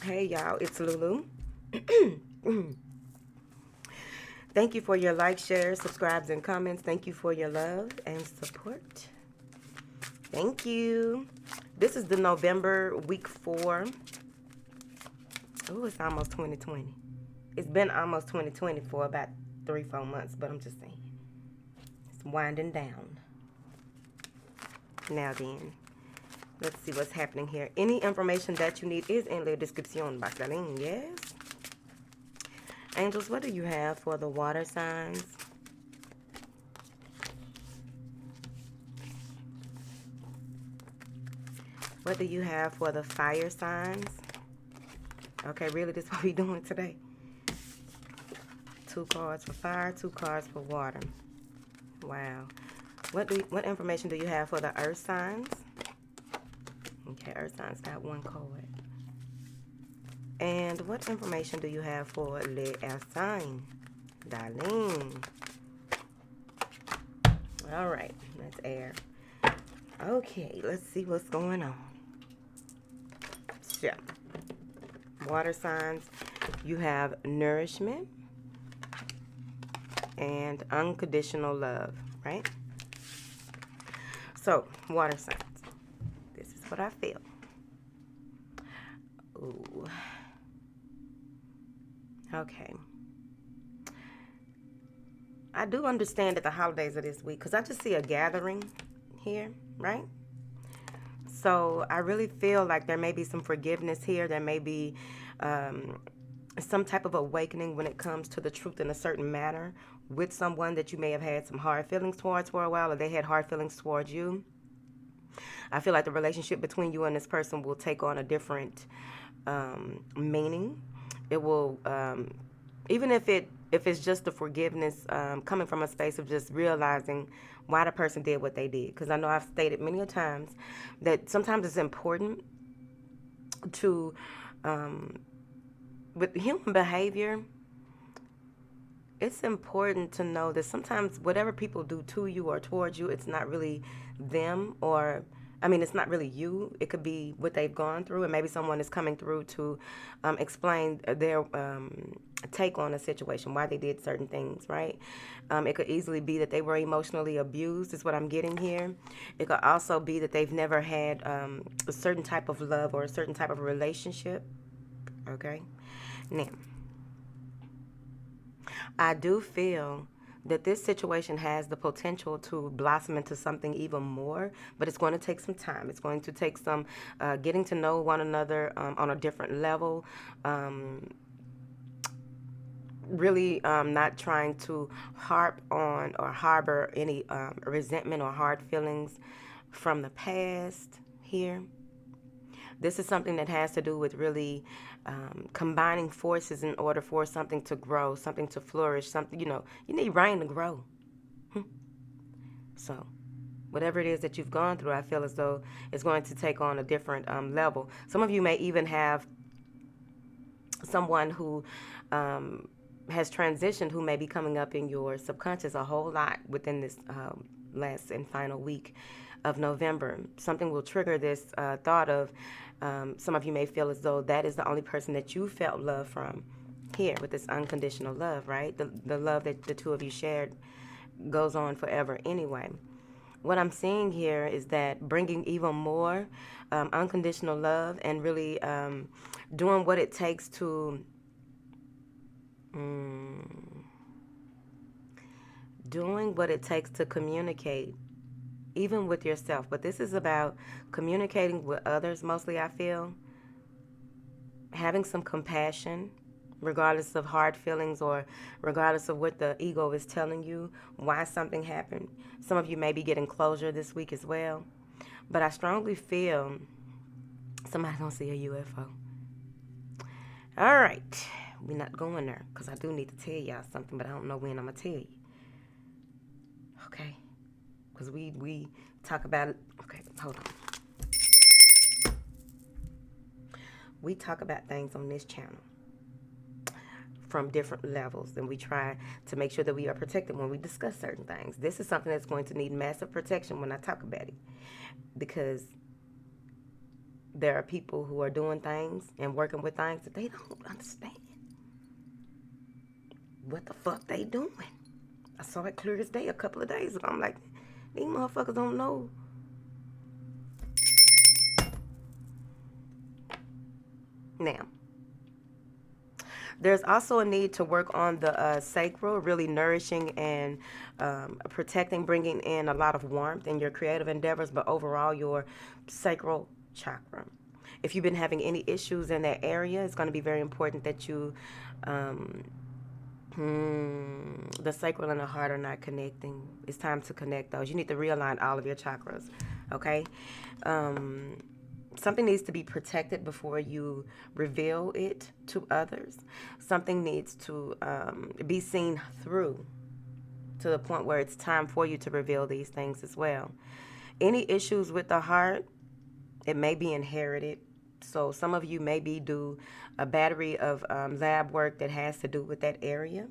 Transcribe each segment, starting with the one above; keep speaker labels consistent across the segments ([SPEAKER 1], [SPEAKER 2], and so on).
[SPEAKER 1] Hey y'all, it's Lulu. Thank you for your likes, shares, subscribes, and comments. Thank you for your love and support. Thank you. This is the November week 4. Oh, it's almost 2020. It's been almost 2020 for about 3-4 months, but I'm just saying. It's winding down. Now then, let's see what's happening here. Any information that you need is in the description box. Yes. Angels, what do you have for the water signs? What do you have for the fire signs? Okay, really, this is what we're doing today. 2 cards for fire, 2 cards for water. Wow. What information do you have for the earth signs? Okay, earth signs got 1 card. And what information do you have for the air sign? Darlene. All right, that's air. Okay, let's see what's going on. So, water signs, you have nourishment and unconditional love, right? So, water signs. This is what I feel. Ooh. Okay. I do understand that the holidays are this week because I just see a gathering here, right? So I really feel like there may be some forgiveness here. There may be some type of awakening when it comes to the truth in a certain matter with someone that you may have had some hard feelings towards for a while, or they had hard feelings towards you. I feel like the relationship between you and this person will take on a different meaning. It will, even if it's just the forgiveness coming from a space of just realizing why the person did what they did. Because I know I've stated many a times that sometimes it's important to, with human behavior, it's important to know that sometimes whatever people do to you or towards you, it's not really them, or it's not really you. It could be what they've gone through, and maybe someone is coming through to explain their take on a situation, why they did certain things, right? It could easily be that they were emotionally abused, is what I'm getting here. It could also be that they've never had a certain type of love or a certain type of relationship, okay? Now, I do feel that this situation has the potential to blossom into something even more, but it's going to take some time. It's going to take some getting to know one another on a different level. Really not trying to harp on or harbor any resentment or hard feelings from the past here. This is something that has to do with really combining forces in order for something to grow, something to flourish, something, you need rain to grow. So, whatever it is that you've gone through, I feel as though it's going to take on a different level. Some of you may even have someone who has transitioned who may be coming up in your subconscious a whole lot within this last and final week of November. Something will trigger this thought of some of you may feel as though that is the only person that you felt love from here with this unconditional love, right? The love that the two of you shared goes on forever anyway. What I'm seeing here is that bringing even more unconditional love and really doing what it takes to communicate even with yourself. But this is about communicating with others mostly, I feel. Having some compassion, regardless of hard feelings or regardless of what the ego is telling you, why something happened. Some of you may be getting closure this week as well. But I strongly feel somebody's going to see a UFO. All right. We're not going there because I do need to tell y'all something, but I don't know when I'm going to tell you. Okay? Because we talk about it. Okay, hold on. We talk about things on this channel from different levels, and we try to make sure that we are protected when we discuss certain things. This is something that's going to need massive protection when I talk about it, because there are people who are doing things and working with things that they don't understand what the fuck they doing. I saw it clear as day a couple of days ago. I'm like, these motherfuckers don't know. Now, there's also a need to work on the sacral, really nourishing and protecting, bringing in a lot of warmth in your creative endeavors, but overall your sacral chakra. If you've been having any issues in that area, it's going to be very important that you, the sacral and the heart are not connecting. It's time to connect those. You need to realign all of your chakras, okay? Something needs to be protected before you reveal it to others. Something needs to be seen through to the point where it's time for you to reveal these things as well. Any issues with the heart, it may be inherited. So some of you maybe do a battery of lab work that has to do with that area,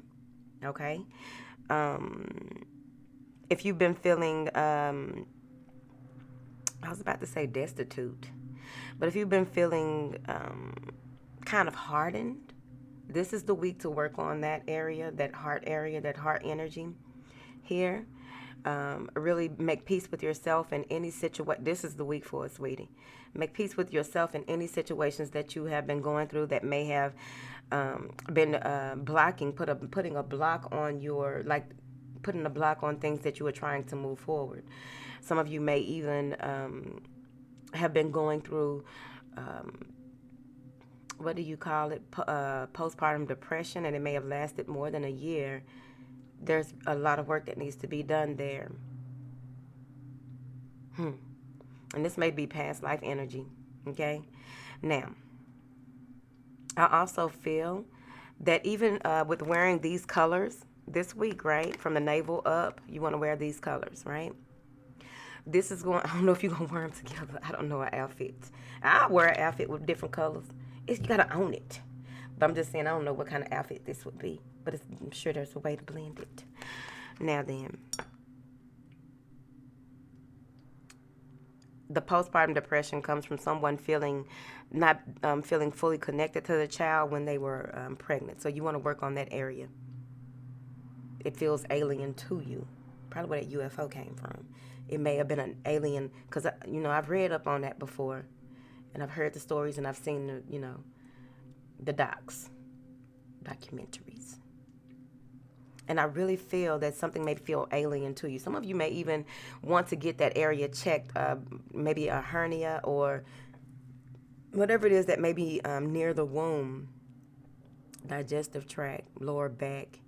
[SPEAKER 1] okay? If you've been feeling, I was about to say destitute, but if you've been feeling kind of hardened, this is the week to work on that area, that heart energy here. Really make peace with yourself in any situation. This is the week for it, sweetie. Make peace with yourself in any situations that you have been going through that may have been blocking, putting a block on your, like putting a block on things that you are trying to move forward. Some of you may even have been going through, what do you call it, postpartum depression, and it may have lasted more than a year. There's a lot of work that needs to be done there. And this may be past life energy, okay? Now, I also feel that even with wearing these colors this week, right, from the navel up, you want to wear these colors, right? This is going, I don't know if you're going to wear them together. I don't know an outfit. I'll wear an outfit with different colors. You got to own it. But I'm just saying, I don't know what kind of outfit this would be. But I'm sure there's a way to blend it. Now then, the postpartum depression comes from someone not feeling fully connected to the child when they were pregnant. So you want to work on that area. It feels alien to you. Probably where that UFO came from. It may have been an alien, because, I've read up on that before. And I've heard the stories and I've seen, the documentaries. And I really feel that something may feel alien to you. Some of you may even want to get that area checked, maybe a hernia or whatever it is that may be near the womb, digestive tract, lower back.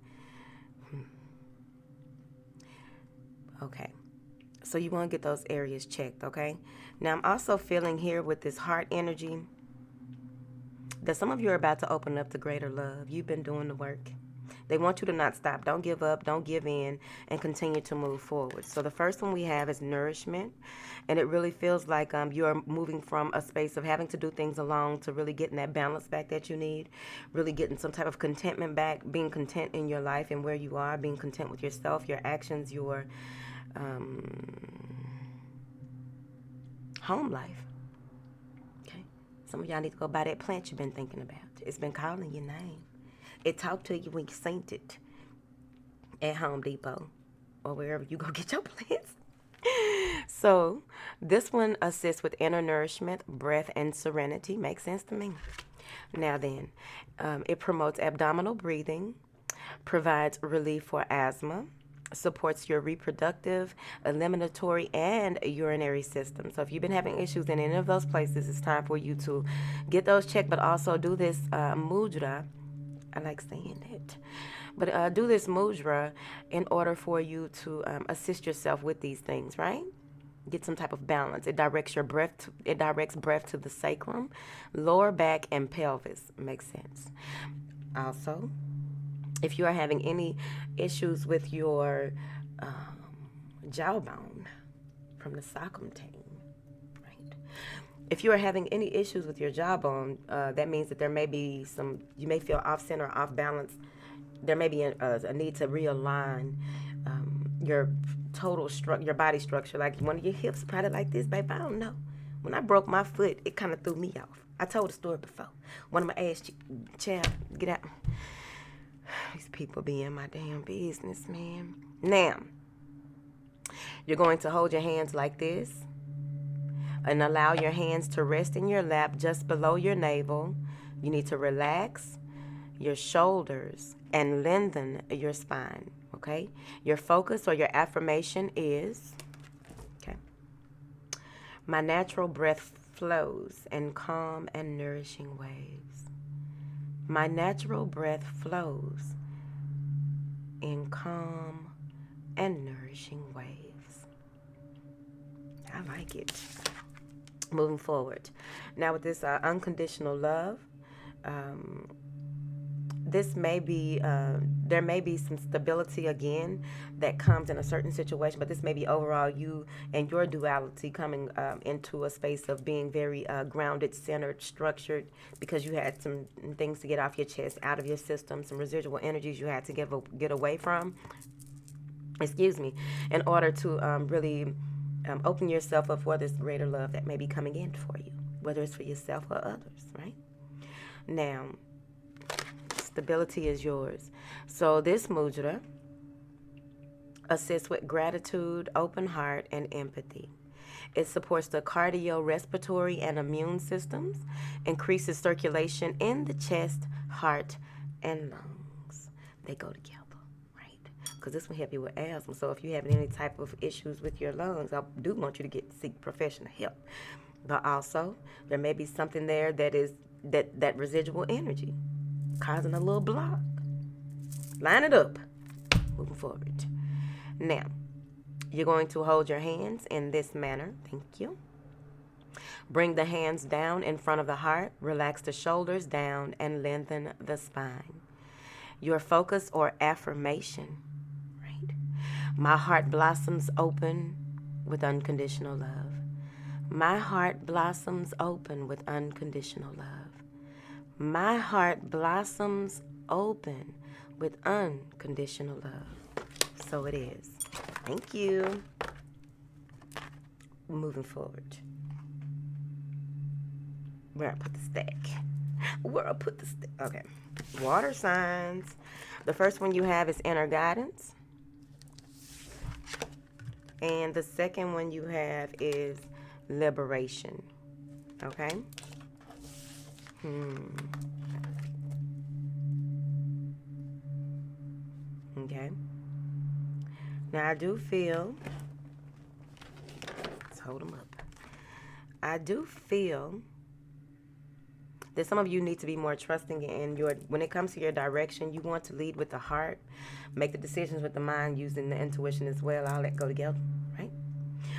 [SPEAKER 1] Okay. So you want to get those areas checked, okay? Now, I'm also feeling here with this heart energy that some of you are about to open up to greater love. You've been doing the work. They want you to not stop. Don't give up. Don't give in, and continue to move forward. So the first one we have is nourishment. And it really feels like you're moving from a space of having to do things alone to really getting that balance back that you need, really getting some type of contentment back, being content in your life and where you are, being content with yourself, your actions, your home life. Okay? Some of y'all need to go buy that plant you've been thinking about. It's been calling your name. It talked to you when you seen it at Home Depot or wherever you go get your plants. So this one assists with inner nourishment, breath, and serenity. Makes sense to me. Now then, it promotes abdominal breathing, provides relief for asthma, supports your reproductive, eliminatory, and urinary system. So if you've been having issues in any of those places, it's time for you to get those checked, but also do this mudra. I like saying it. But do this mudra in order for you to assist yourself with these things, right? Get some type of balance. It directs your breath. It directs breath to the sacrum, lower back, and pelvis. Makes sense. Also, if you are having any issues with your jawbone from the sacrum team, right? If you are having any issues with your jawbone, that means that there may be you may feel off center, off balance. There may be a need to realign your total your body structure. Like one of your hips probably like this, babe. I don't know. When I broke my foot, it kind of threw me off. I told the story before. One of my ass, child, get out. These people be in my damn business, man. Now, you're going to hold your hands like this and allow your hands to rest in your lap just below your navel. You need to relax your shoulders and lengthen your spine, okay? Your focus or your affirmation is, okay, my natural breath flows in calm and nourishing waves. My natural breath flows in calm and nourishing waves. I like it. Moving forward. Now with this unconditional love, this may be, there may be some stability again that comes in a certain situation, but this may be overall you and your duality coming into a space of being very grounded, centered, structured, because you had some things to get off your chest, out of your system, some residual energies you had to get away from, in order to really open yourself up for this greater love that may be coming in for you, whether it's for yourself or others, right? Now, stability is yours. So this mudra assists with gratitude, open heart, and empathy. It supports the cardiorespiratory and immune systems, increases circulation in the chest, heart, and lungs. They go together, right? Because this will help you with asthma. So if you're having any type of issues with your lungs, I do want you to seek professional help. But also, there may be something there that is that residual energy causing a little block. Line it up. Moving forward. Now, you're going to hold your hands in this manner. Thank you. Bring the hands down in front of the heart. Relax the shoulders down and lengthen the spine. Your focus or affirmation, right? My heart blossoms open with unconditional love. My heart blossoms open with unconditional love. My heart blossoms open with unconditional love. So it is. Thank you. Moving forward. Where I put the stack. Okay. Water signs. The first one you have is inner guidance. And the second one you have is liberation. Okay? Okay. Now I do feel, let's hold them up. I do feel that some of you need to be more trusting in when it comes to your direction, you want to lead with the heart, make the decisions with the mind, using the intuition as well. All that go together, right?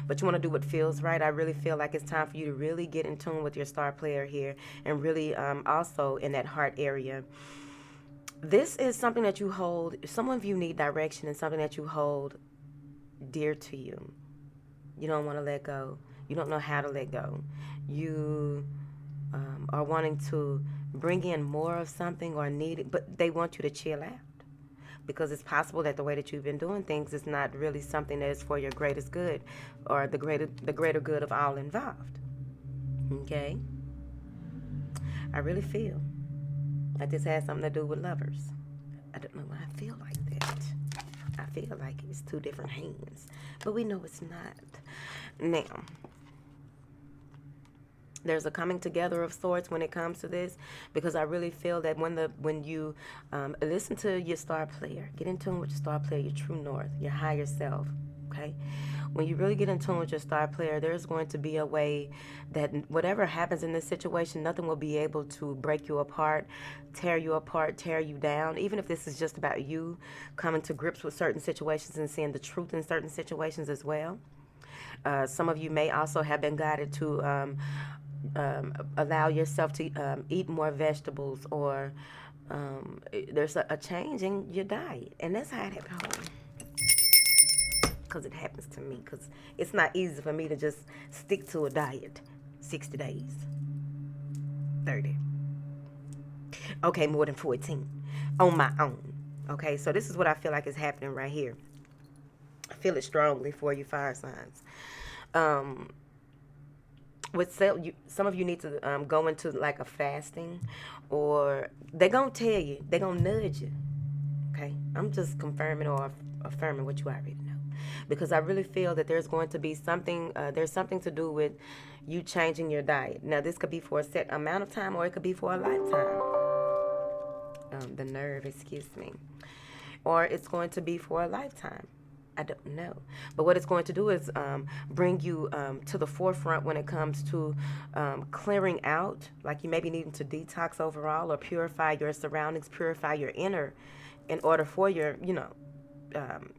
[SPEAKER 1] But you want to do what feels right. I really feel like it's time for you to really get in tune with your star player here, and really also in that heart area. This is something that you hold. Some of you need direction and something that you hold dear to you. You don't want to let go. You don't know how to let go. You are wanting to bring in more of something or need it, but they want you to chill out. Because it's possible that the way that you've been doing things is not really something that is for your greatest good or the greater good of all involved. Okay? I really feel like this has something to do with lovers. I don't know why I feel like that. I feel like it's two different hands, but we know it's not. Now, there's a coming together of sorts when it comes to this, because I really feel that when you listen to your star player, get in tune with your star player, your true north, your higher self, okay? When you really get in tune with your star player, there's going to be a way that whatever happens in this situation, nothing will be able to break you apart, tear you down, even if this is just about you coming to grips with certain situations and seeing the truth in certain situations as well. Some of you may also have been guided to allow yourself to eat more vegetables, or there's a change in your diet, and that's how it happens. Because it happens to me, because it's not easy for me to just stick to a diet 60 days, 30, okay, more than 14 on my own. Okay, so this is what I feel like is happening right here. I feel it strongly for you, fire signs. some of you need to go into like a fasting, or they're gonna tell you, they're gonna nudge you. Okay, I'm just confirming or affirming what you already know, because I really feel that there's going to be something. There's something to do with you changing your diet. Now, this could be for a set amount of time, or it could be for a lifetime. The nerve, excuse me, or it's going to be for a lifetime. I don't know. But what it's going to do is bring you to the forefront when it comes to clearing out, like you may be needing to detox overall or purify your surroundings, purify your inner in order for your, um,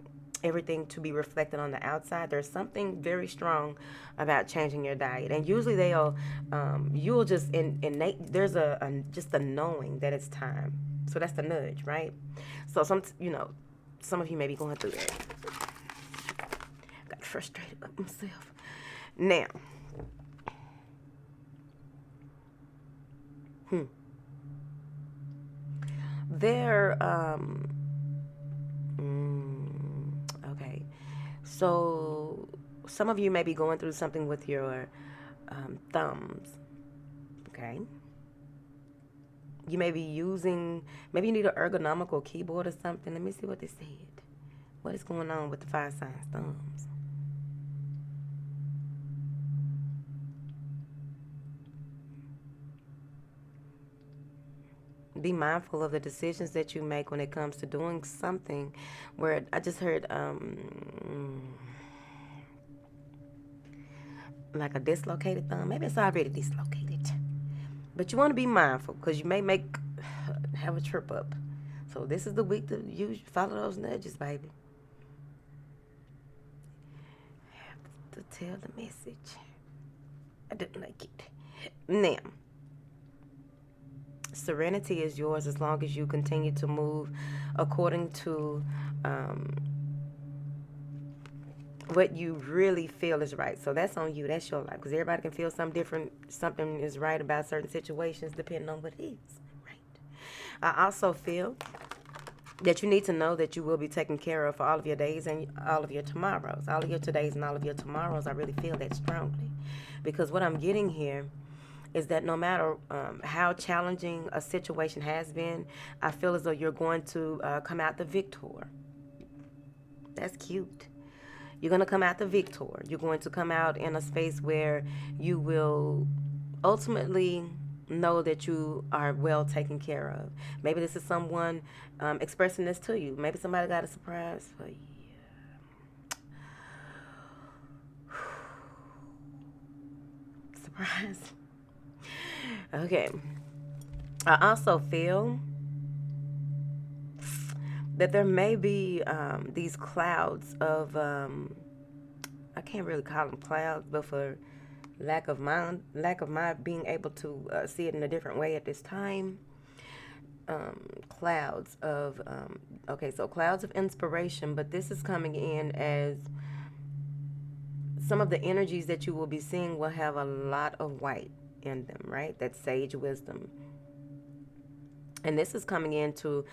[SPEAKER 1] everything to be reflected on the outside. There's something very strong about changing your diet. And usually you'll just innate, there's just a knowing that it's time. So that's the nudge, right? So some of you may be going through that. Got frustrated with myself. Now, there, okay. So some of you may be going through something with your thumbs, okay? You may be maybe you need an ergonomical keyboard or something. Let me see what they said. What is going on with the five signs thumbs? Be mindful of the decisions that you make when it comes to doing something. Where I just heard like a dislocated thumb. Maybe it's already dislocated. But you want to be mindful, because you may have a trip up. So this is the week to follow those nudges, baby. Have to tell the message. I didn't like it. Now, serenity is yours as long as you continue to move according to what you really feel is right. So that's on you. That's your life. Because everybody can feel something different. Something is right about certain situations depending on what it is. Right. I also feel that you need to know that you will be taken care of for all of your days and all of your tomorrows. All of your todays and all of your tomorrows. I really feel that strongly. Because what I'm getting here is that no matter how challenging a situation has been, I feel as though you're going to come out the victor. That's cute. You're going to come out the victor. You're going to come out in a space where you will ultimately know that you are well taken care of. Maybe this is someone expressing this to you. Maybe somebody got a surprise for you. Surprise. Okay. I also feel that there may be these clouds of, I can't really call them clouds, but for lack of my being able to see it in a different way at this time, clouds of, so clouds of inspiration, but this is coming in as some of the energies that you will be seeing will have a lot of white in them, right? That's sage wisdom. And this is coming in to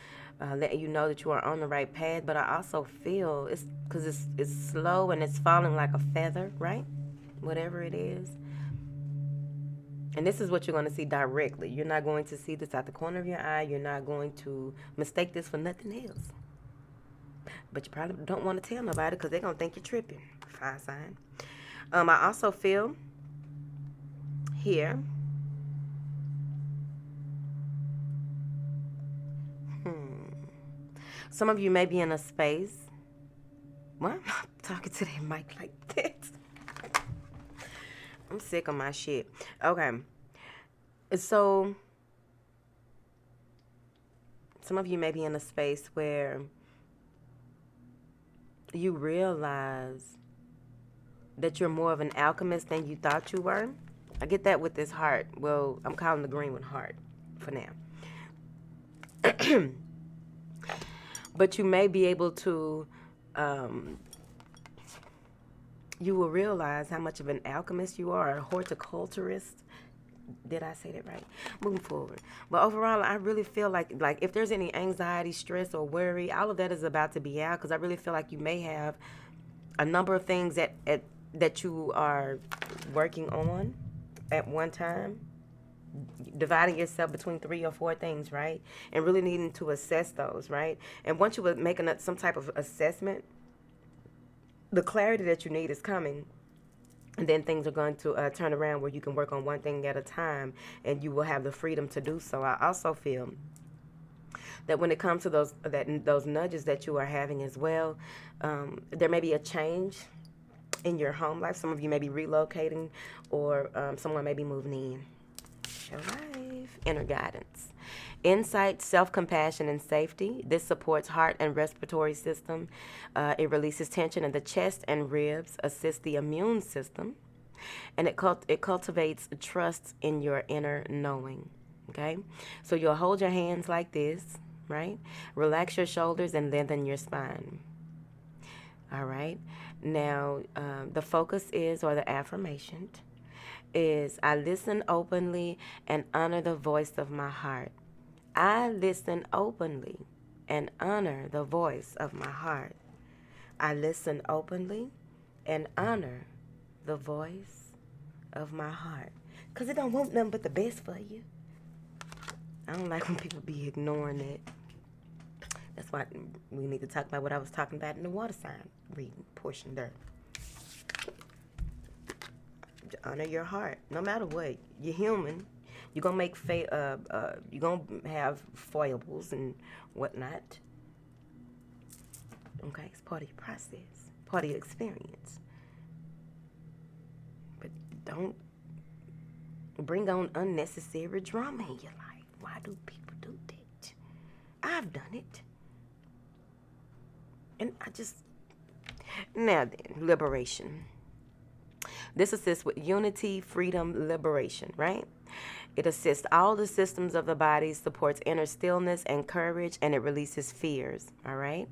[SPEAKER 1] let you know that you are on the right path, but I also feel it's because it's slow and it's falling like a feather, right? Whatever it is. And this is what you're going to see directly. You're not going to see this out the corner of your eye. You're not going to mistake this for nothing else. But you probably don't want to tell nobody because they're going to think you're tripping. Fire sign. I also feel here. Some of you may be in a space. Why am I talking to that mic like that? I'm sick of my shit. Okay. So, some of you may be in a space where you realize that you're more of an alchemist than you thought you were. I get that with this heart. Well, I'm calling the green one heart for now. But you may be able to, you will realize how much of an alchemist you are, a horticulturist. Did I say that right? Moving forward. But overall, I really feel like if there's any anxiety, stress, or worry, all of that is about to be out, because I really feel like you may have a number of things that you are working on. at one time, dividing yourself between 3 or 4 things, right? And really needing to assess those, right? And once you were making some type of assessment, the clarity that you need is coming. And then things are going to turn around where you can work on one thing at a time, and you will have the freedom to do so. I also feel that when it comes to those nudges that you are having as well, there may be a change in your home life. Some of you may be relocating, or someone may be moving in. Your life, inner guidance, insight, self-compassion, and safety. This supports heart and respiratory system. It releases tension in the chest and ribs, assists the immune system, and it cultivates trust in your inner knowing. Okay, so you'll hold your hands like this, right? Relax your shoulders and lengthen your spine. All right. Now, the focus is, or the affirmation is, I listen openly and honor the voice of my heart. I listen openly and honor the voice of my heart. I listen openly and honor the voice of my heart. Because it don't want nothing but the best for you. I don't like when people be ignoring it. That's why we need to talk about what I was talking about in the water sign reading portion there. Honor your heart. No matter what, you're human. You're gonna make you're gonna have foibles and whatnot. Okay, it's part of your process, part of your experience. But don't bring on unnecessary drama in your life. Why do people do that? I've done it. And now then, liberation. This assists with unity, freedom, liberation, right? It assists all the systems of the body, supports inner stillness and courage, and it releases fears, all right?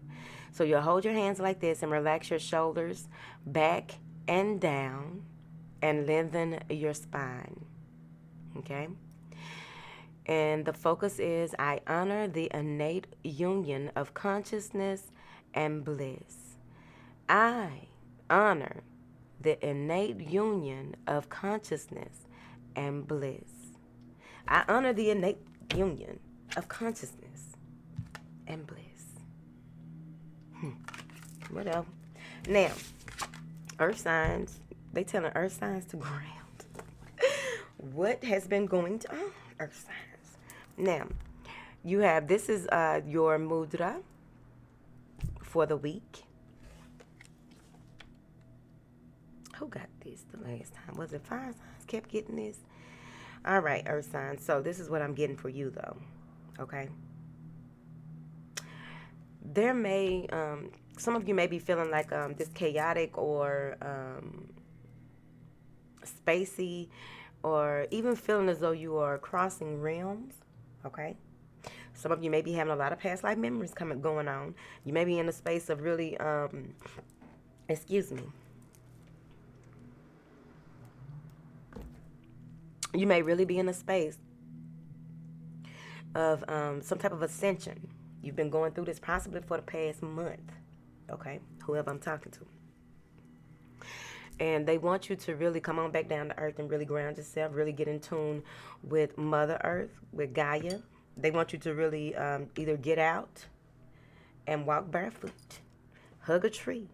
[SPEAKER 1] So you'll hold your hands like this and relax your shoulders back and down and lengthen your spine, okay? And the focus is, I honor the innate union of consciousness and bliss. I honor the innate union of consciousness and bliss. I honor the innate union of consciousness and bliss. What else? Now, earth signs, they telling earth signs to ground. What has been going on, earth signs? Now, you have, this is your mudra for the week. Who got this the last time? Was it fire signs kept getting this? All right, earth signs. So this is what I'm getting for you, though. Okay? There may, some of you may be feeling like this chaotic or spacey, or even feeling as though you are crossing realms. Okay? Some of you may be having a lot of past life memories going on. You may be in a space of really, excuse me. You may really be in a space of some type of ascension. You've been going through this possibly for the past month, okay? Whoever I'm talking to. And they want you to really come on back down to earth and really ground yourself, really get in tune with Mother Earth, with Gaia. They want you to really either get out and walk barefoot, hug a tree,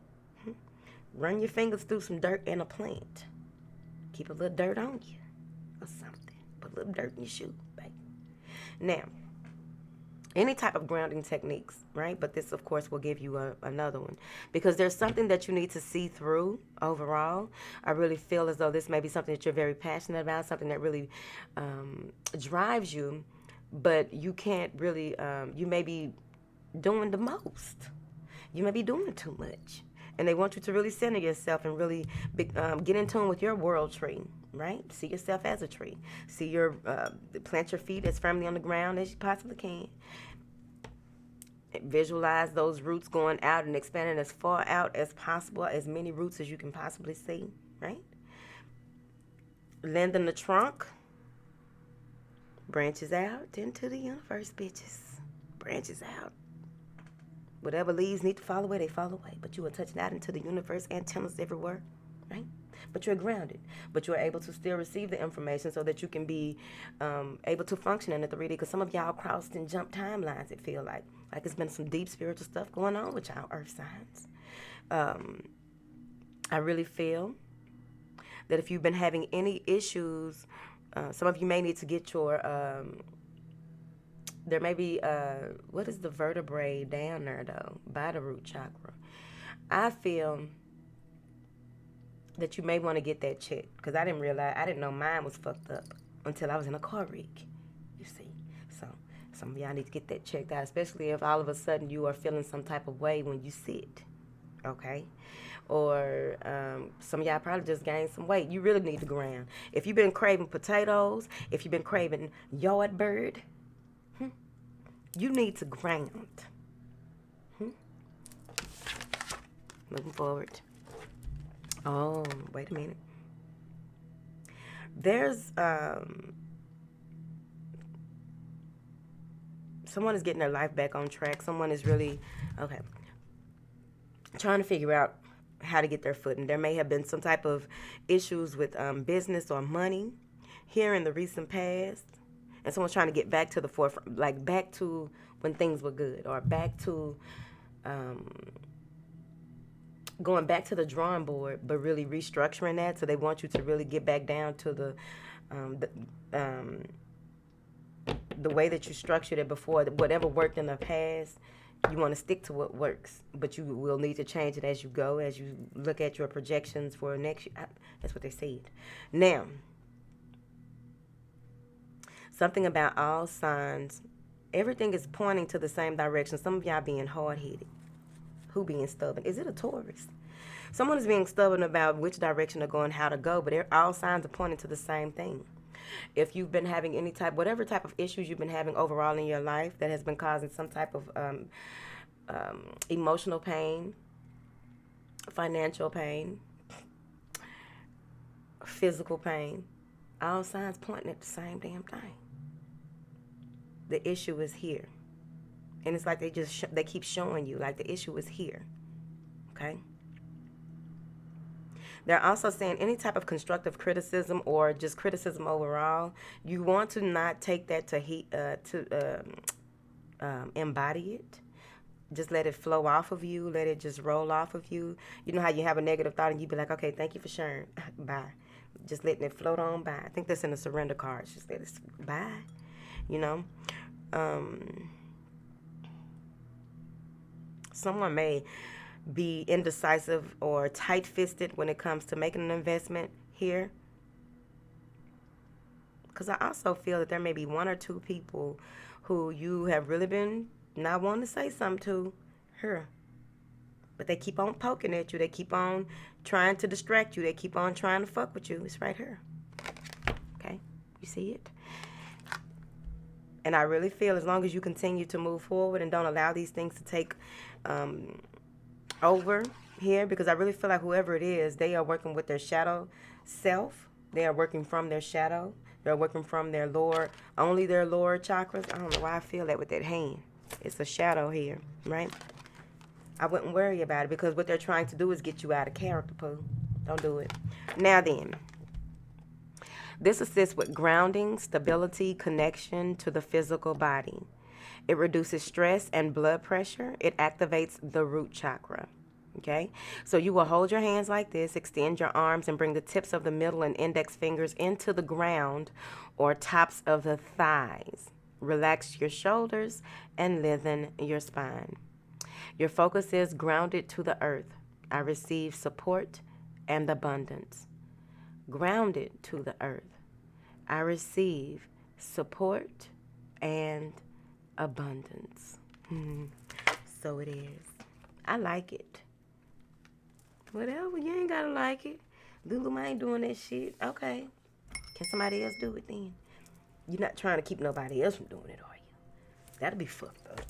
[SPEAKER 1] run your fingers through some dirt and a plant. Keep a little dirt on you. Or something. Put a little dirt in your shoe, baby. Now, any type of grounding techniques, right? But this, of course, will give you another one. Because there's something that you need to see through overall. I really feel as though this may be something that you're very passionate about, something that really drives you, but you can't really, you may be doing the most. You may be doing too much. And they want you to really center yourself and really get in tune with your world tree, right? See yourself as a tree. See plant your feet as firmly on the ground as you possibly can. Visualize those roots going out and expanding as far out as possible, as many roots as you can possibly see, right? Lengthen the trunk. Branches out into the universe, bitches. Branches out. Whatever leaves need to fall away, they fall away. But you are touching out into the universe, antennas everywhere, right? but you're grounded. But you're able to still receive the information so that you can be able to function in the 3D. Because some of y'all crossed and jumped timelines, it feel like. Like it's been some deep spiritual stuff going on with y'all earth signs. I really feel that if you've been having any issues, some of you may need to get your, there may be, what is the vertebrae down there though, by the root chakra. I feel that you may want to get that checked because I didn't know mine was fucked up until I was in a car wreck, you see. So some of y'all need to get that checked out, especially if all of a sudden you are feeling some type of way when you sit, okay? Or some of y'all probably just gained some weight. You really need to ground. If you've been craving potatoes, if you've been craving yard bird, you need to ground. Moving forward. Oh, wait a minute. There's someone is getting their life back on track. Someone is really trying to figure out how to get their footing. There may have been some type of issues with business or money here in the recent past, and someone's trying to get back to the forefront, like back to when things were good, or back to going back to the drawing board, but really restructuring that. So they want you to really get back down to the way that you structured it before. Whatever worked in the past, you want to stick to what works, but you will need to change it as you go, as you look at your projections for next year. That's what they said. Now, something about all signs, everything is pointing to the same direction. Some of y'all being hard-headed. Who being stubborn? Is it a Taurus? Someone is being stubborn about which direction to go and how to go, but all signs are pointing to the same thing. If you've been having whatever type of issues you've been having overall in your life that has been causing some type of emotional pain, financial pain, physical pain, all signs pointing at the same damn thing. The issue is here. And it's like they keep showing you, like the issue is here, okay? They're also saying any type of constructive criticism or just criticism overall, you want to not take that to embody it. Just let it flow off of you. Let it just roll off of you. You know how you have a negative thought and you be like, okay, thank you for sharing. Bye. Just letting it float on by. I think that's in the surrender cards. Just let it bye. You know? Someone may be indecisive or tight-fisted when it comes to making an investment here. Because I also feel that there may be one or two people who you have really been not wanting to say something to here. But they keep on poking at you. They keep on trying to distract you. They keep on trying to fuck with you. It's right here. Okay? You see it? And I really feel as long as you continue to move forward and don't allow these things to take over here, because I really feel like whoever it is, they are working with their shadow self. They are working from their shadow. They're working from their only their lower chakras. I don't know why I feel that with that hand. It's a shadow here, right? I wouldn't worry about it because what they're trying to do is get you out of character, Pooh. Don't do it. Now then, this assists with grounding, stability, connection to the physical body. It reduces stress and blood pressure. It activates the root chakra. Okay? So you will hold your hands like this, extend your arms, and bring the tips of the middle and index fingers into the ground or tops of the thighs. Relax your shoulders and lengthen your spine. Your focus is grounded to the earth. I receive support and abundance. Grounded to the earth. I receive support and abundance. So it is. I like it. Whatever, you ain't gotta like it. Lulu ain't doing that shit. Okay. Can somebody else do it then? You're not trying to keep nobody else from doing it, are you? That'd be fucked up.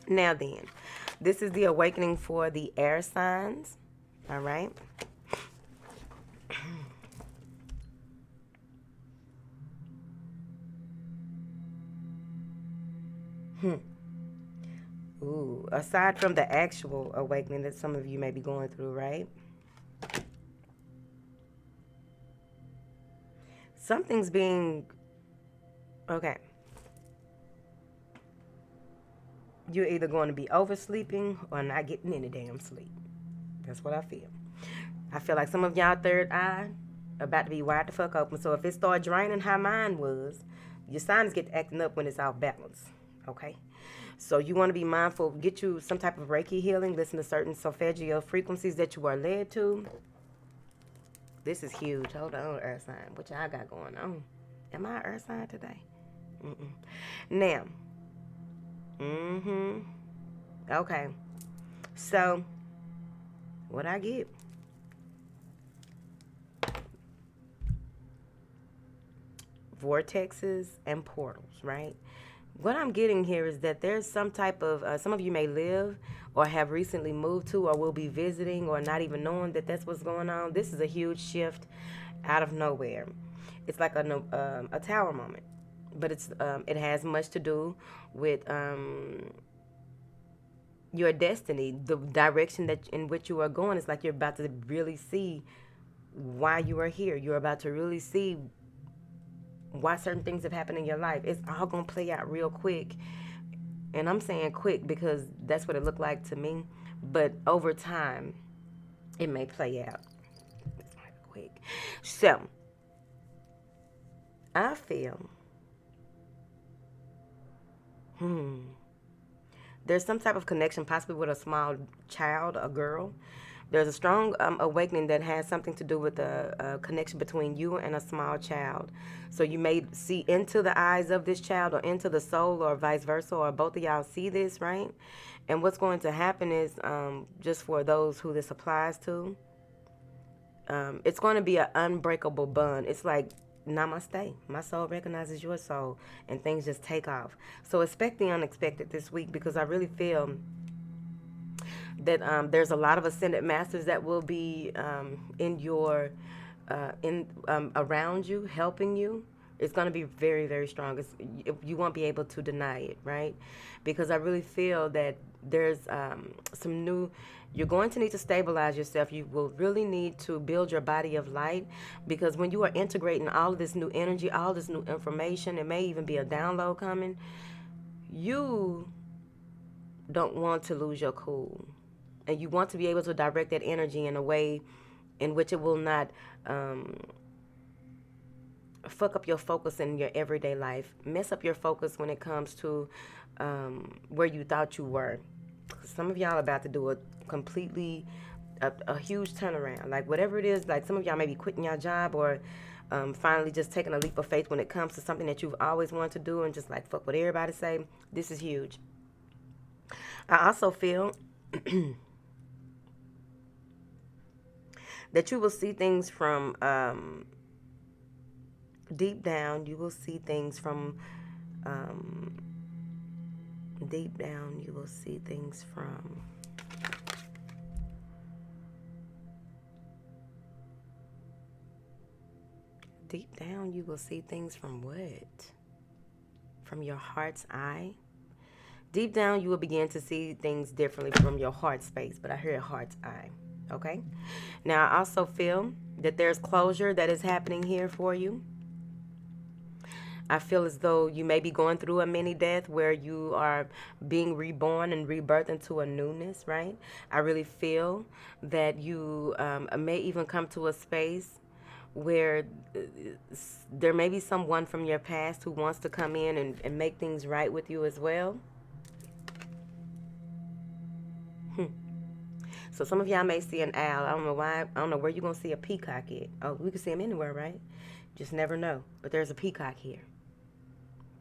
[SPEAKER 1] Now then, this is the awakening for the air signs. All right. Ooh, aside from the actual awakening that some of you may be going through, right? Something's being, okay, you're either going to be oversleeping or not getting any damn sleep. That's what I feel. I feel like some of y'all third eye about to be wide the fuck open. So if it start draining how mine was, your signs get acting up when it's off balance. Okay? So you want to be mindful. Get you some type of Reiki healing. Listen to certain solfeggio frequencies that you are led to. This is huge. Hold on, Earth sign. What y'all got going on? Am I Earth sign today? Mm-mm. Now. Okay. So, what I get? Vortexes and portals, right? What I'm getting here is that there's some type of, some of you may live or have recently moved to or will be visiting or not even knowing that that's what's going on. This is a huge shift out of nowhere. It's like a tower moment, but it has much to do with your destiny, the direction that in which you are going. It's like you're about to really see why you are here. You're about to really see why certain things have happened in your life. It's all gonna play out real quick, and I'm saying quick because that's what it looked like to me. But over time, it may play out quick. So I feel, there's some type of connection, possibly with a small child, a girl. There's a strong awakening that has something to do with a connection between you and a small child. So you may see into the eyes of this child or into the soul or vice versa, or both of y'all see this, right? And what's going to happen is, just for those who this applies to, it's going to be an unbreakable bond. It's like, namaste. My soul recognizes your soul, and things just take off. So expect the unexpected this week, because I really feel that there's a lot of ascended masters that will be in your around you, helping you. It's going to be very, very strong. You won't be able to deny it, right? Because I really feel that there's some new. You're going to need to stabilize yourself. You will really need to build your body of light, because when you are integrating all of this new energy, all this new information, it may even be a download coming. You don't want to lose your cool, and you want to be able to direct that energy in a way in which it will not fuck up your focus in your everyday life, mess up your focus when it comes to where you thought you were. Some of y'all are about to do a huge turnaround, like whatever it is. Like some of y'all may be quitting your job, or finally just taking a leap of faith when it comes to something that you've always wanted to do, and just like fuck what everybody say. This is huge. I also feel that you will see things from deep down. You will see things from deep down. You will see things from deep down. You will see things from what? From your heart's eye. Deep down, you will begin to see things differently from your heart space, but I hear heart's eye. Okay? Now, I also feel that there's closure that is happening here for you. I feel as though you may be going through a mini death where you are being reborn and rebirthed into a newness, right? I really feel that you may even come to a space where there may be someone from your past who wants to come in and make things right with you as well. So some of y'all may see an owl. I don't know why. I don't know where you're going to see a peacock at. Oh, we can see them anywhere, right? Just never know. But there's a peacock here.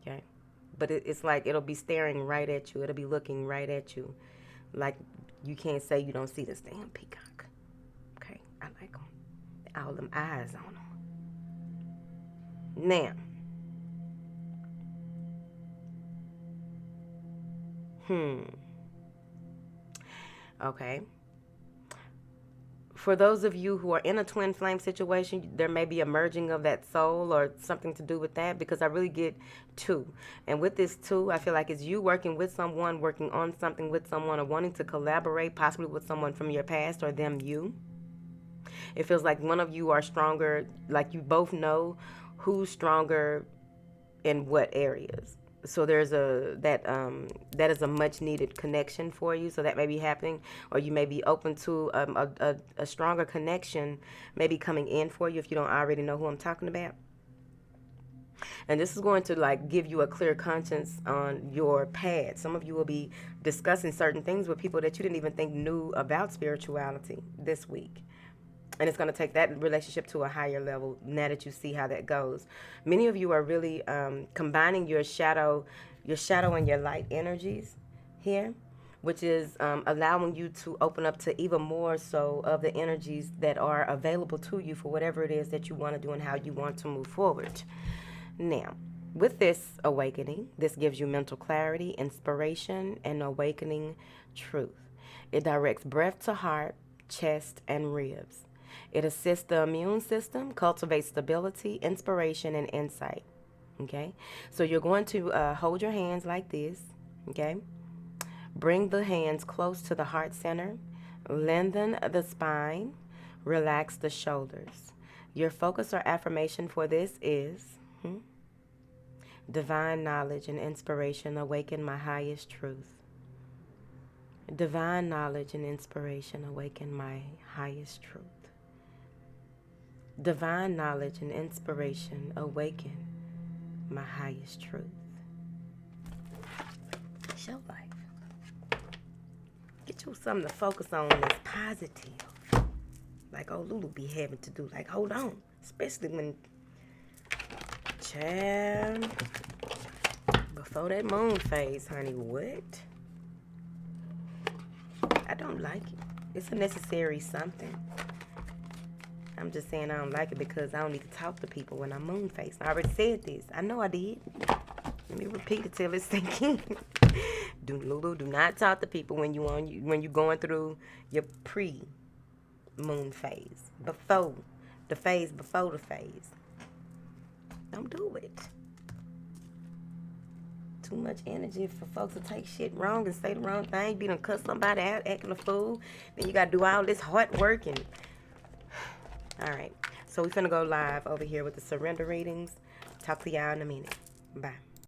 [SPEAKER 1] Okay? But it's like it'll be staring right at you. It'll be looking right at you. Like you can't say you don't see this damn peacock. Okay? I like them. All them eyes on them. Now. Okay. For those of you who are in a twin flame situation, there may be a merging of that soul or something to do with that, because I really get two. And with this two, I feel like it's you working with someone, working on something with someone, or wanting to collaborate possibly with someone from your past, or them you. It feels like one of you are stronger, like you both know who's stronger in what areas. So there's that is a much needed connection for you. So that may be happening, or you may be open to a stronger connection maybe coming in for you if you don't already know who I'm talking about. And this is going to like give you a clear conscience on your path. Some of you will be discussing certain things with people that you didn't even think knew about spirituality this week. And it's going to take that relationship to a higher level now that you see how that goes. Many of you are really combining your shadow and your light energies here, which is allowing you to open up to even more so of the energies that are available to you for whatever it is that you want to do and how you want to move forward. Now, with this awakening, this gives you mental clarity, inspiration, and awakening truth. It directs breath to heart, chest, and ribs. It assists the immune system, cultivates stability, inspiration, and insight. Okay? So you're going to hold your hands like this. Okay? Bring the hands close to the heart center. Lengthen the spine. Relax the shoulders. Your focus or affirmation for this is divine knowledge and inspiration awaken my highest truth. Divine knowledge and inspiration awaken my highest truth. Divine knowledge and inspiration awaken my highest truth. It's your life. Get you something to focus on that's positive. Like old Lulu be having to do. Like, hold on. Especially when, child, before that moon phase, honey, what? I don't like it. It's a necessary something. I'm just saying I don't like it because I don't need to talk to people when I'm moon faced. I already said this. I know I did. Let me repeat it till it's sinking. Lulu, do not talk to people when you're going through your pre-moon phase. Before the phase. Don't do it. Too much energy for folks to take shit wrong and say the wrong thing. Be done cuss somebody out, acting a fool. Then you gotta do all this hard work and all right, so we're finna go live over here with the surrender readings. Talk to y'all in a minute. Bye.